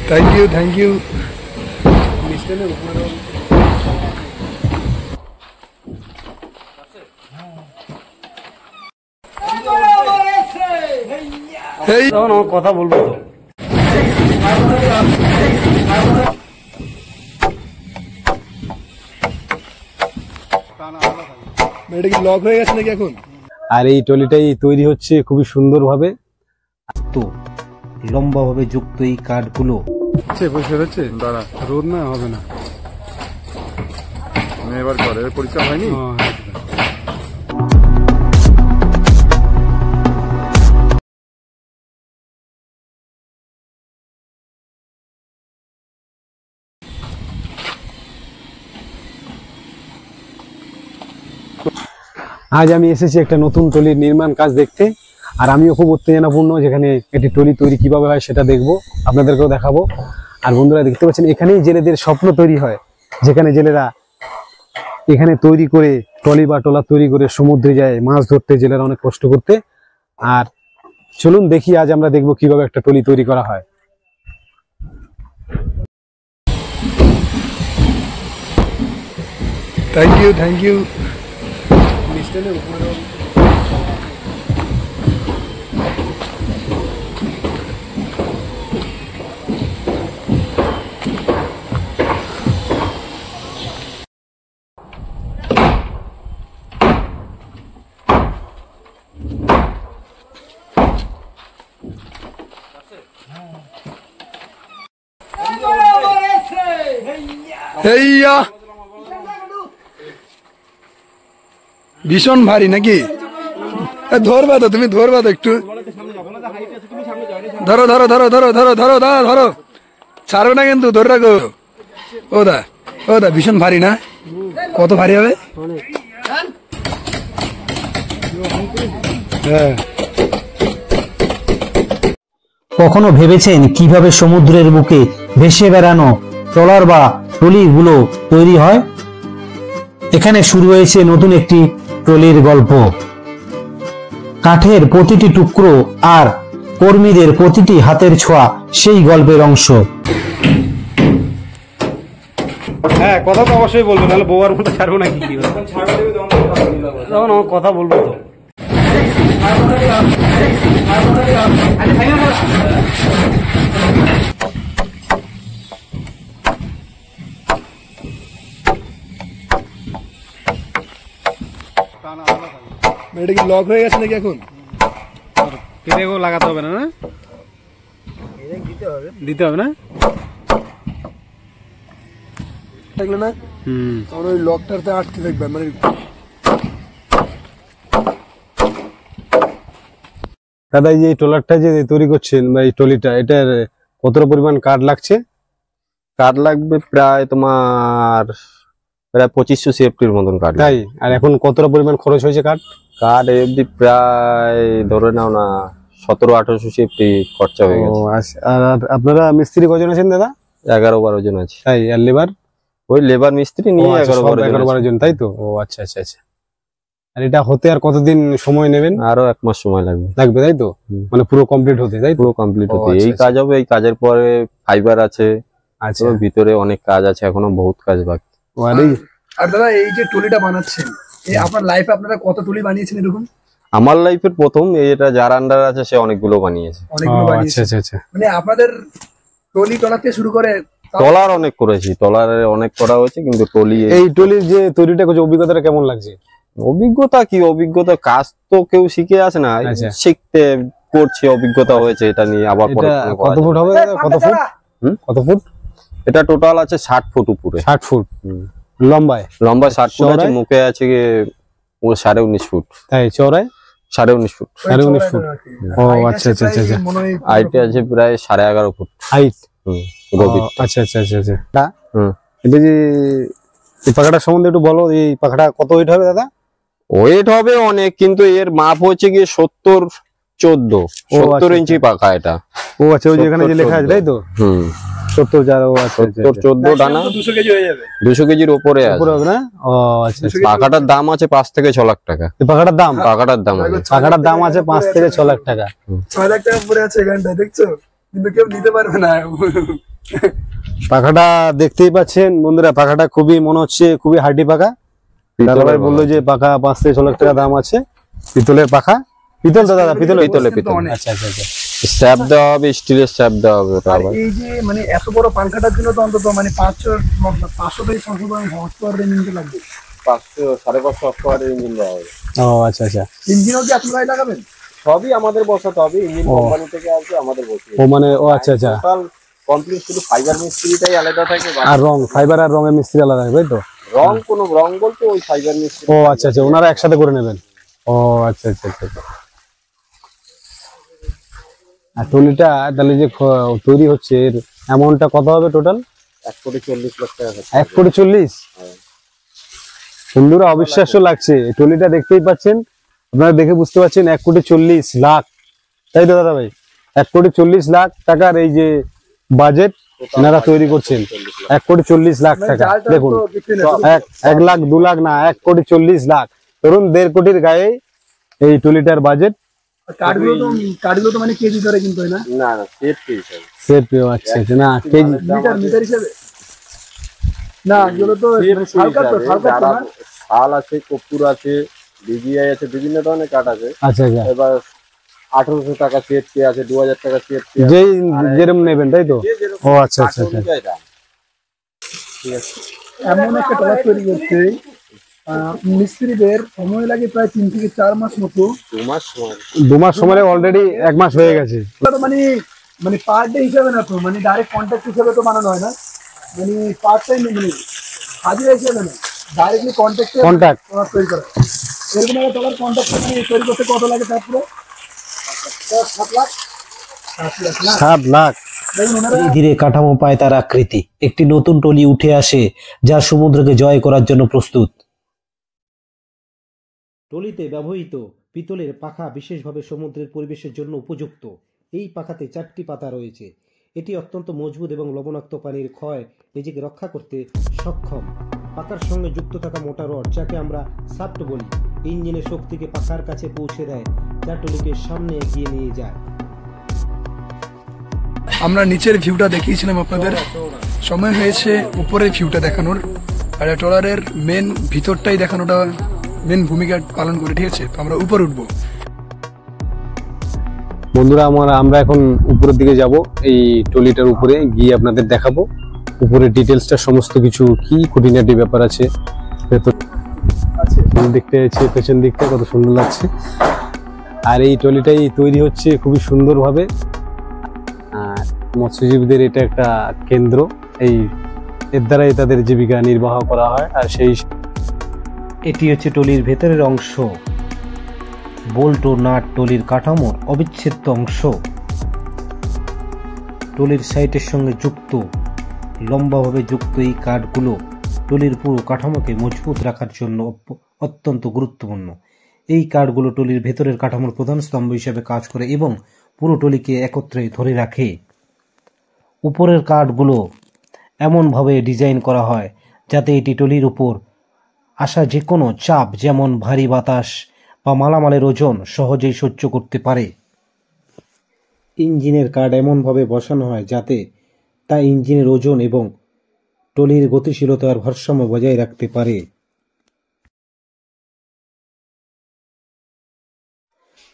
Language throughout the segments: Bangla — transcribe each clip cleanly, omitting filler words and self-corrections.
Thank you. কথা বলবো তো। এটা কি লক হয়ে গেছে নাকি এখন? আর এই টলিটাই তৈরি হচ্ছে খুবই সুন্দর ভাবে, তো লম্বা ভাবে যুক্ত এই কাঠগুলো পরিষ্কার হচ্ছে। দাঁড়া, রোদ না হবে না। এবার করে পরিষ্কার হয়নি। আজ আমি এসেছি একটা নতুন টলির নির্মাণ কাজ দেখতে, আর আমিও খুব উত্তেজনাপূর্ণ, যেখানে একটি টলি তৈরি কিভাবে হয় সেটা দেখবো, আপনাদেরকেও দেখাবো। আর বন্ধুরা দেখতে পাচ্ছেন এখানেই জেলেদের স্বপ্ন তৈরি হয়, যেখানে জেলেরা এখানে তৈরি করে টলি বা টলা তৈরি করে সমুদ্রে যায় মাছ ধরতে, জেলেরা অনেক কষ্ট করতে। আর চলুন দেখি, আজ আমরা দেখবো কিভাবে একটা টলি তৈরি করা হয়। Thank you. ভীষণ ভারী নাকি? ধরবা তো, তুমি ধরবা তো একটু। ধরো ধরো ধরো ধরো ধরো ধরো দা ধরো, ছাড়ো না কিন্তু, ধরে রাখো। ও দা ভীষণ ভারী না? কত ভারী হবে? হ্যাঁ। কখনো ভেবেছেন কিভাবে সমুদ্রের বুকে ভেসে বেড়ানো ট্রলার বা ট্রলিগুলো তৈরি হয়? এখানে শুরু হয়েছে নতুন একটি ট্রলির গল্প। কাঠের প্রতিটি টুকরো আর কর্মীদের প্রতিটি হাতের ছোঁয়া সেই গল্পের অংশ। হ্যাঁ, কথা তো অবশ্যই বলবো, নাহলে বউয়ার মতো ছাড়বো নাকি? তখন কথা বলবো তো। এটা কি লক হয়ে গেছে নাকি এখন? লাগাতে হবে না? দিতে হবে না? থাকলে না ওই লকটাতে আটকে থাকবে। মানে দাদা, এই যে ট্রলারটা যে তৈরি করছেন বা এই ট্রলিটা, এটার কতটা পরিমাণ কাঠ লাগছে? কাঠ লাগবে প্রায় তোমার 2500 CFTর মতন কাঠ। তাই? আর এখন কতটা পরিমাণ খরচ হয়েছে কাঠ? কাঠ এমনি প্রায় ধরে নাও না 1700-1800 CFT খরচা হয়ে গেছে। আর আপনারা মিস্ত্রি কজন আছেন দাদা? 11-12 জন আছে। তাই? আর লেবার? ওই লেবার মিস্ত্রি নিয়ে 11-12 জন। তাই তো? ও আচ্ছা আচ্ছা আচ্ছা। আর এটা হতে আর কতদিন সময় নেবেন? আরো 1 মাস সময় লাগবে। তাই তো? মানে পুরো কমপ্লিট হতে? তাই পুরো কমপ্লিট হতে এই কাজ হবে। এই কাজের পরে ফাইবার আছে, আচ্ছা, ভিতরে অনেক কাজ আছে, এখনো বহুত কাজ বাকি। আর দাদা, এই যে টলিটা বানাচ্ছেন, আপনার লাইফে আপনারা কত টলি বানিয়েছেন এরকম? আমার লাইফের প্রথম। এটা যার আন্ডার আছে সে অনেকগুলো বানিয়েছে। মানে আপনাদের টলি টলাতে শুরু করে টলার অনেক করেছি, টলারে অনেক করা হয়েছে, কিন্তু টলি এই টলির যে তৈরিটা করছে অভিজ্ঞতাটা কেমন লাগছে? অভিজ্ঞতা কি অভিজ্ঞতা, কাজ তো কেউ শিখে আসে না, শিখতে করছে, অভিজ্ঞতা হয়েছে এটা নিয়ে। আবার কত ফুট হবে? কত ফুট? এটা টোটাল আছে 60 ফুট উপরে। 60 ফুট লম্বায়? 60 ফুট আছে। মুখে আছে 19.5 ফুট। তাই? চওড়ায় 19.5 ফুট। 19.5 ফুট। ও আচ্ছা আচ্ছা আচ্ছা। হাইট আছে প্রায় 11.5 ফুট হাইট। আচ্ছা আচ্ছা আচ্ছা আচ্ছা। এটা যে এই পাখাটার সম্বন্ধে একটু বলো। এই পাখাটা কত ওয়েট হবে দাদা? ওয়েট হবে অনেক, কিন্তু এর মাপ হচ্ছে গিয়ে 70 ইঞ্চি পাখা এটা। ও আচ্ছা, ওই যেখানে যে লেখা আছে তাই তো? 70 যার। ও আচ্ছা, 14 ডানা 200 কেজি হয়ে যাবে। 200 কেজির উপরে আছে। উপরে হবে না? ও আচ্ছা। পাখাটার দাম আছে 5 থেকে 6 লাখ টাকা। এই পাখাটার দাম? পাখাটার দাম আছে 5 থেকে 6 লাখ টাকা। 6 লাখ টাকা পড়ে আছে এখানটা, দেখছো? কিন্তু কেউ নিতে পারবে না। পাখাটা দেখতেই পাচ্ছেন বন্ধুরা, পাখাটা খুবই মনে হচ্ছে খুবই হার্ডি পাখা। দাদাভাই বললো যে পাখা 5 থেকে 6 লাখ টাকা দাম আছে। পিতলের পাখা, পিতল তো দাদা, পিতল। আচ্ছা আচ্ছা আচ্ছা, স্ট্যাপ দেওয়া হবে, স্টিলের স্ট্যাপ দেওয়া হবে। এই যে মানে এত বড় পাঙ্খাটার জন্য তো অন্তত মানে 500 থেকে 600 হর্স পাওয়ার ইঞ্জিন লাগবে। 500 550 হর্স পাওয়ারের ইঞ্জিন দেওয়া হবে। ও আচ্ছা আচ্ছা, ইঞ্জিনও কি আপনারাই লাগাবেন? সবই আমাদের বসাতে হবে, ইঞ্জিন কোম্পানি থেকে আসবে, আমাদের বসিয়ে। ও মানে ও আচ্ছা আচ্ছা, টোটাল কমপ্লিট শুধু ফাইবার মিস্ত্রিটাই আলাদা থাকে, আর রং ফাইবার আর রঙের মিস্ত্রি আলাদা হবে, তাই তো? রং বলতে ওই ফাইবার মিস্ত্রি। ও আচ্ছা আচ্ছা, ওনারা একসাথে করে নেবেন। ও আচ্ছা আচ্ছা আচ্ছা। আর টলিটা তাহলে যে তৈরি হচ্ছে এর অ্যামাউন্টটা কত হবে টোটাল? 1,40,00,000 টাকা। 1,40,00,000? বন্ধুরা অবিশ্বাস্য লাগছে, টলিটা দেখতেই পাচ্ছেন আপনারা, দেখে বুঝতে পারছেন 1,40,00,000, তাই তো দাদা ভাই? 1,40,00,000 টাকার এই যে বাজেট এনারা তৈরি করছেন, 1,40,00,000 টাকা। দেখুন 1 লাখ 2 লাখ না, 1,40,00,000, ধরুন 1.5 কোটির গায়ে এই টলিটার বাজেট। কাঠগুলো তো মানে কেজি ধরে কিনতে হয় না? না না, সেট হিসাবে। সেট, আচ্ছা আচ্ছা, না কেজি মিটার হিসাবে না, এগুলো তো শাল আছে, কর্পূর আছে, বিজিআই আছে, বিভিন্ন ধরনের কাঠ আছে। আচ্ছা আচ্ছা, এবার 1,800 টাকা সেট কে আছে, 2,000 টাকা সেট কে আছে, যেই যেরকম নেবেন, তাই তো? ও আচ্ছা আচ্ছা আচ্ছা, ঠিক আছে। এমন একটা টলার তৈরি করতে মিস্ত্রিদের সময় লাগে প্রায় 3 থেকে 4 মাস মতো। 2 মাস সময় অলরেডি 1 মাস হয়ে গেছে। মানে পার ডে হিসাবে না তো, মানে ডাইরেক্ট কন্ট্রাক্ট হিসাবে তো বানানো হয় না, মানে পার্ট টাইম, মানে হাজিরা হিসাবে না, ডাইরেক্টলি কন্ট্রাক্ট তৈরি করা। এরকম একটা টলার কন্ট্রাক্ট তৈরি করতে কত লাগে? তারপরে 7 লাখ। ধীরে ধীরে কাঠামো পায় তার আকৃতি, একটি নতুন টলি উঠে আসে যা সমুদ্রকে জয় করার জন্য প্রস্তুত। টলিতে ব্যবহৃত পিতলের পাখা বিশেষভাবে সমুদ্রের পরিবেশের জন্য উপযুক্ত। এই পাখাতে 4টি পাতা রয়েছে। এটি অত্যন্ত মজবুত এবং লবণাক্ত পানির ক্ষয় নিজেকে রক্ষা করতে সক্ষম। পাখার সঙ্গে যুক্ত থাকা মোটা রড, যাকে আমরা শাফট বলি, ইঞ্জিনের শক্তিকে পাখার কাছে পৌঁছে দেয়, যা টলিকে সামনে এগিয়ে নিয়ে যায়। আমরা নিচের ভিউটা দেখিয়েছিলাম আপনাদের, সময় হয়েছে উপরের ভিউটা দেখানোর। আর ট্রলারের মেন ভিতরটাই দেখানোটা মেন ভূমিকা পালন করে, ঠিক আছে? তো আমরা উপরে উঠবো। বন্ধুরা আমরা এখন উপরের দিকে যাব, এই টলিটার উপরে গিয়ে আপনাদের দেখাবো উপরের ডিটেলসটা, সমস্ত কিছু কি খুঁটিনাটি ব্যাপার আছে। ভেতর দিকটা আছে, পেছন দিকটা কত সুন্দর লাগছে। আর এই টলিটাই তৈরি হচ্ছে খুবই সুন্দরভাবে। আর মৎস্যজীবীদের এটা একটা কেন্দ্র, এর দ্বারাই তাদের জীবিকা নির্বাহ করা হয়। আর সেই এটি হচ্ছে টলির ভেতরের অংশ, বোল্ট ও নাট টলির কাঠামোর অবিচ্ছেদ্য অংশ। টলির সাইটের সঙ্গে যুক্ত, লম্বাভাবে যুক্ত এই কাঠগুলো টলির পুরো কাঠামোকে মজবুত রাখার জন্য অত্যন্ত গুরুত্বপূর্ণ। এই কাঠগুলো টলির ভেতরের কাঠামোর প্রধান স্তম্ভ হিসেবে কাজ করে এবং পুরো টলিকে একত্রে ধরে রাখে। উপরের কাঠগুলো এমনভাবে ডিজাইন করা হয় যাতে এটি টলির উপর আসা যে কোনো চাপ, যেমন ভারী বাতাস বা মালামালের ওজন, সহজেই সহ্য করতে পারে। ইঞ্জিনের কাঠ এমনভাবে বসানো হয় যাতে তা ইঞ্জিনের ওজন এবং টলির গতিশীলতার ভারসাম্য বজায় রাখতে পারে।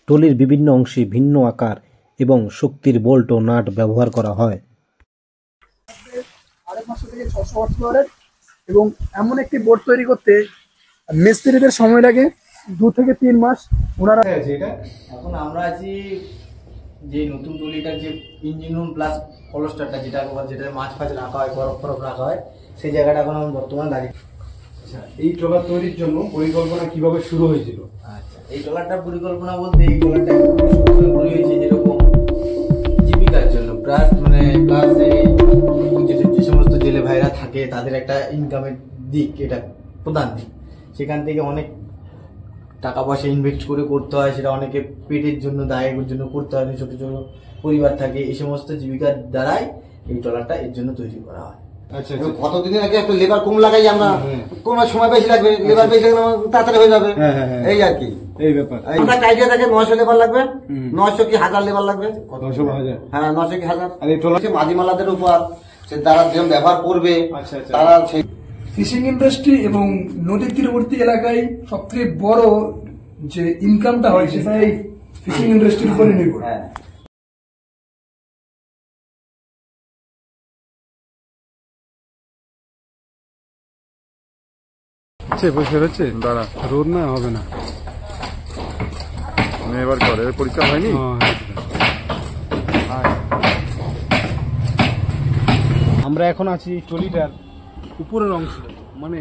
টলির বিভিন্ন অংশে ভিন্ন আকার এবং শক্তির বোল্ট ও নাট ব্যবহার করা হয়। 550 থেকে 600 হর্স পাওয়ারের, এবং এমন একটি বোর্ড তৈরি করতে মিস্ত্রিদের সময় লাগে 2 থেকে 3 মাস। ওনারা এখন আমরা আছি যে নতুন টলিটার যে ইঞ্জিন রুম প্লাস কলস্টারটা, যেটা মাছ ফাছ রাখা হয়, বরফ ফরফ রাখা হয়, সেই জায়গাটা এখন আমরা বর্তমানে দাঁড়িয়ে। আচ্ছা, এই ট্রলার তৈরির জন্য পরিকল্পনা কিভাবে শুরু হয়েছিল? আচ্ছা, এই ট্রলারটার পরিকল্পনা বলতে এই ট্রলারটা শুরু হয়েছে যেরকম জীবিকার জন্য, প্লাস যে সমস্ত জেলে ভাইরা থাকে তাদের একটা ইনকামের দিক, এটা প্রধান দিক। সেখান থেকে অনেক টাকা পয়সা ইনভেস্ট করে করতে হয়, সেটা অনেকে পেটের জন্য, দায়ের জন্য করতে হয়, ছোট ছোট পরিবার থাকে, এই সমস্ত জীবিকার দ্বারাই এই ট্রলারটা এর জন্য তৈরি করা হয়। আচ্ছা, কতদিনের আগে একটা লেবার কম লাগাই আমরা, কোন সময় বেশি লাগবে, লেবার বেশি লাগবে তাড়াতাড়ি হয়ে যাবে, এই আর কি এই ব্যাপার। আমরা আইডিয়া থাকে 900 লেবার লাগবে, 900 কি 1000 লেবার লাগবে, 900 কি 1000। আর এই ট্রলার মাঝিমালাদের উপর সে তারা যেরকম ব্যবহার করবে আচ্ছা, আচ্ছা। তারা সেই ফিশিং ইন্ডাস্ট্রি এবং নদীর তীরবর্তী এলাকায় সবথেকে বড় যে ইনকামটা হয় সেটা এই ফিশিং ইন্ডাস্ট্রির উপরে নির্ভর। হ্যাঁ পরিষ্কার হচ্ছে দাঁড়া রোদ না হবে না এবার করে পরিষ্কার হয়নি। আমরা এখন আছি ট্রলিটার উপরের অংশ, মানে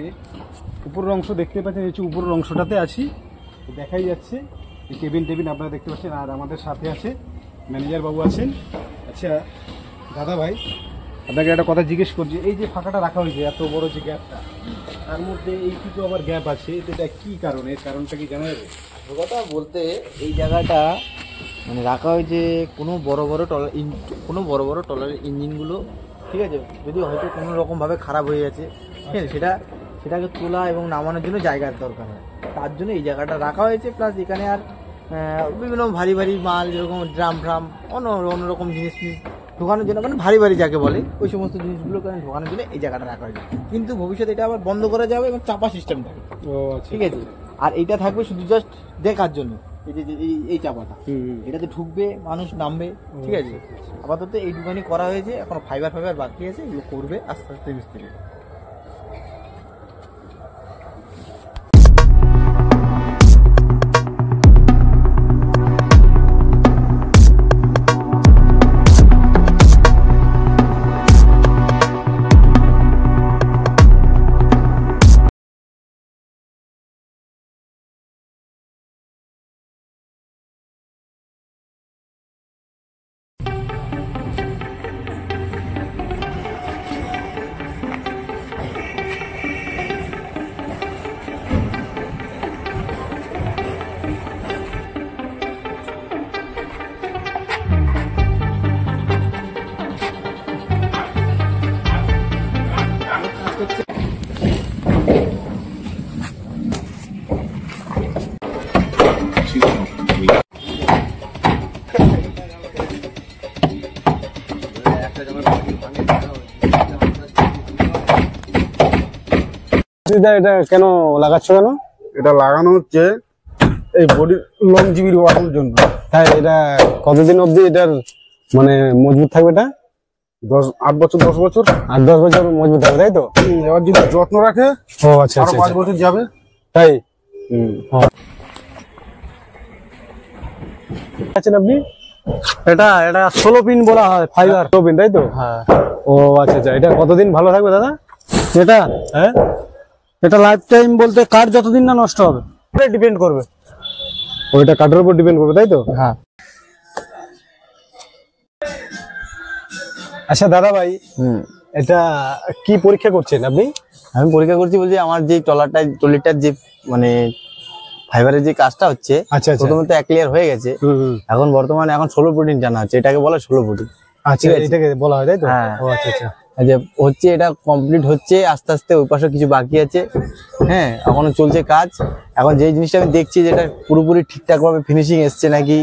উপরের অংশ দেখতে পাচ্ছেন, হচ্ছে উপরের অংশটাতে আছি, দেখাই যাচ্ছে এই কেবিন টেবিন আপনারা দেখতে পাচ্ছেন। আর আমাদের সাথে আছে ম্যানেজার বাবু আছেন। আচ্ছা দাদা ভাই, আপনাকে একটা কথা জিজ্ঞেস করছি, এই যে ফাঁকাটা রাখা হয়েছে এত বড় যে গ্যাপটা, তার মধ্যে এইটুকু আবার গ্যাপ আছে, এটা কি কারণ, এর কারণটা কি জানা যাবে? কথা বলতে এই জায়গাটা মানে রাখা হয়েছে কোনো বড় বড় ট্রলারের ইঞ্জিনগুলো, ঠিক আছে, যদি হয়তো কোনো রকমভাবে খারাপ হয়ে গেছে, ঠিক আছে, সেটাকে তোলা এবং নামানোর জন্য জায়গার দরকার হয়, তার জন্য এই জায়গাটা রাখা হয়েছে। প্লাস এখানে আর বিভিন্ন ভারী মাল যেরকম ড্রাম অন্যরকম জিনিস ঢোকানোর জন্য, মানে ভারী যাকে বলে ওই সমস্ত জিনিসগুলো ঢোকানোর জন্য এই জায়গাটা রাখা হয়েছে। কিন্তু ভবিষ্যতে এটা আবার বন্ধ করা যাবে এবং চাপা সিস্টেম থাকবে, ঠিক আছে। আর এইটা থাকবে শুধু জাস্ট দেখার জন্য, এই যে এই চাপাটা, এটাতে ঢুকবে মানুষ নামবে, ঠিক আছে। আপাতত এই দোকানি করা হয়েছে, এখন ফাইবার বাকি আছে, এগুলো করবে আস্তে আস্তে মিস্ত্রি। এটা কেন লাগাচ্ছ কেন? এটা লাগানো হচ্ছে এই বডি লংজিভিটি বাড়ানোর জন্য। তাই এটা কতদিন অবধি এটার মানে মজবুত থাকবে? এটা 8 বছর 10 বছর 8-10 বছর মজবুত থাকবে, তাই তো? এবার যদি যত্ন রাখে ও আচ্ছা আরো 5 বছর যাবে। তাই আছেন আপনি? এটা 16 পিন বলা হয়, ফাইবার 16 পিন, তাই তো? হ্যাঁ। ও আচ্ছা, এটা কতদিন ভালো থাকবে দাদা? এটা হ্যাঁ, এটা লাইফ টাইম বলতে কাঠ যতদিন না নষ্ট হবে ডিপেন্ড করবে। ওইটা কাঠের উপর ডিপেন্ড করবে, তাই তো? হ্যাঁ। আচ্ছা দাদা ভাই, এটা কি পরীক্ষা করছেন আপনি? আমি পরীক্ষা করছি বলছি আমার যে ট্রলিটার যে মানে ফাইবারের যে কাজটা হচ্ছে, আচ্ছা প্রথমে তো ক্লিয়ার হয়ে গেছে, এখন বর্তমানে 16 প্রোটিন জানা আছে, এটাকে বলে 16 প্রোটিন। আচ্ছা, এটাকে বলা হয়, তাই তো? হ্যাঁ। ও আচ্ছা, যে হচ্ছে এটা কমপ্লিট হচ্ছে আস্তে আস্তে, ওই পাশে কিছু বাকি আছে, হ্যাঁ, এখনো চলছে কাজ। এখন যে জিনিসটা আমি দেখছি যেটা পুরোপুরি ঠিকঠাক ভাবে ফিনিশিং এসছে নাকি,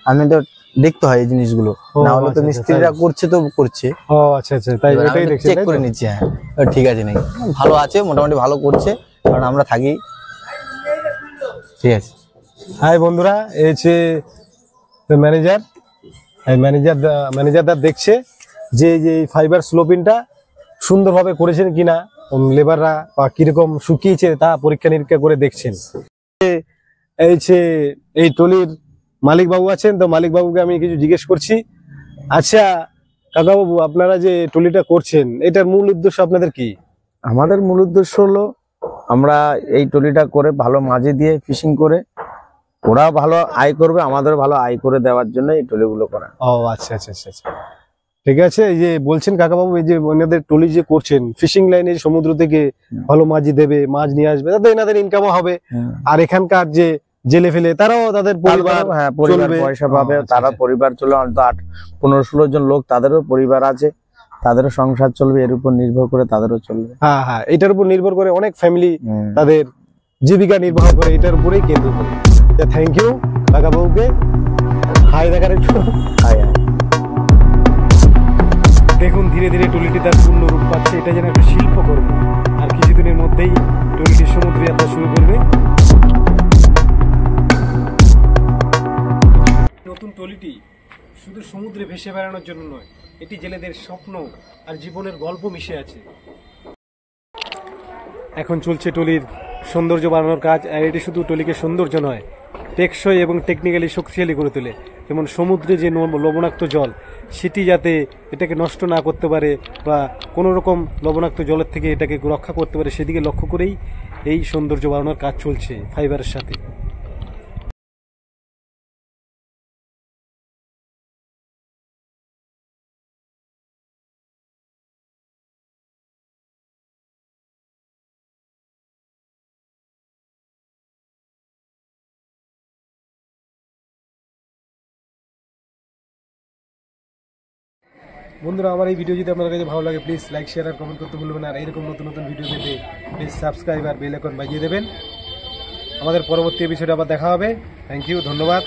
আমি তো দেখতে হয় এই জিনিসগুলো, না হলে তো মিস্ত্রিরা করছে তো করছে। ও আচ্ছা, তাই এটাই দেখছি, চেক করে নিচ্ছি, হ্যাঁ ঠিক আছে নাকি, ভালো আছে, মোটামুটি ভালো করছে, কারণ আমরা থাকি, ঠিক আছে। হাই বন্ধুরা, এই হচ্ছে ম্যানেজারদা দেখছে যে এই ফাইবার স্লোপিনটা সুন্দরভাবে করেছেন কিনা, লেবাররা বা কিরকম শুকিয়েছে তা পরীক্ষা নিরীক্ষা করে দেখছেন। এই ট্রলির মালিক বাবু আছেন, তো মালিক বাবুকে আমি কিছু জিজ্ঞেস করছি। আচ্ছা কাকা বাবু, আপনারা যে ট্রলিটা করছেন, এটার মূল উদ্দেশ্য আপনাদের কি? আমাদের মূল উদ্দেশ্য হলো আমরা এই ট্রলিটা করে ভালো মাঝে দিয়ে ফিশিং করে ওরাও ভালো আয় করবে, আমাদের ভালো আয় করে দেওয়ার জন্য এই ট্রলিগুলো করা। ও আচ্ছা, ঠিক আছে। এই যে বলছেন কাকা বাবু, এই যে ওনাদের ট্রলি যে করছেন, ফিশিং লাইনে সমুদ্র থেকে ভালো মাছই দেবে, মাছ নিয়ে আসবে, তাতে এনাদের ইনকামও হবে, আর এখানকার যে জেলে ফেলে তারাও তাদের পরিবার পয়সা পাবে, তারা পরিবার চলে, অন্তত 8-15-16 জন লোক, তাদেরও পরিবার আছে, তাদেরও সংসার চলবে, এর উপর নির্ভর করে তাদেরও চলবে। হ্যাঁ, এটার উপর নির্ভর করে অনেক ফ্যামিলি তাদের জীবিকা নির্বাহ করে, এটার উপরেই কেন্দ্র করে। থ্যাংক ইউ কাকা বাবুকে, হাই দেখার একটু। হাই। দেখুন ধীরে ধীরে টলিটি তার পূর্ণ রূপ পাচ্ছে। এটা যেন একটা শিল্পকর্ম, আর কিছুদিনের মধ্যেই টলিটি সমুদ্র যাত্রা শুরু করবে। নতুন টলিটি শুধু সমুদ্রে ভেসে বেড়ানোর জন্য নয়, এটি জেলেদের স্বপ্ন আর জীবনের গল্প মিশে আছে। এখন চলছে টলির সৌন্দর্য বাড়ানোর কাজ, আর এটি শুধু টলিকে সৌন্দর্য নয়, টেকসই এবং টেকনিক্যালি শক্তিশালী করে তোলে। যেমন সমুদ্রে যে লবণাক্ত জল, সেটি যাতে এটাকে নষ্ট না করতে পারে বা কোনো রকম লবণাক্ত জলের থেকে এটাকে রক্ষা করতে পারে, সেদিকে লক্ষ্য করেই এই সৌন্দর্য বাড়ানোর কাজ চলছে ফাইবারের সাথে। বন্ধুরা, আমার এই ভিডিও যদি আপনাদের কাছে ভালো লাগে, প্লিজ লাইক, শেয়ার আর কমেন্ট করতে ভুলবেন। আর এরকম নতুন নতুন ভিডিও পেতে প্লিজ সাবস্ক্রাইব আর বেল আইকন বাজিয়ে দেবেন। আমাদের পরবর্তী এপিসোডে আবার দেখা হবে। থ্যাংক ইউ, ধন্যবাদ।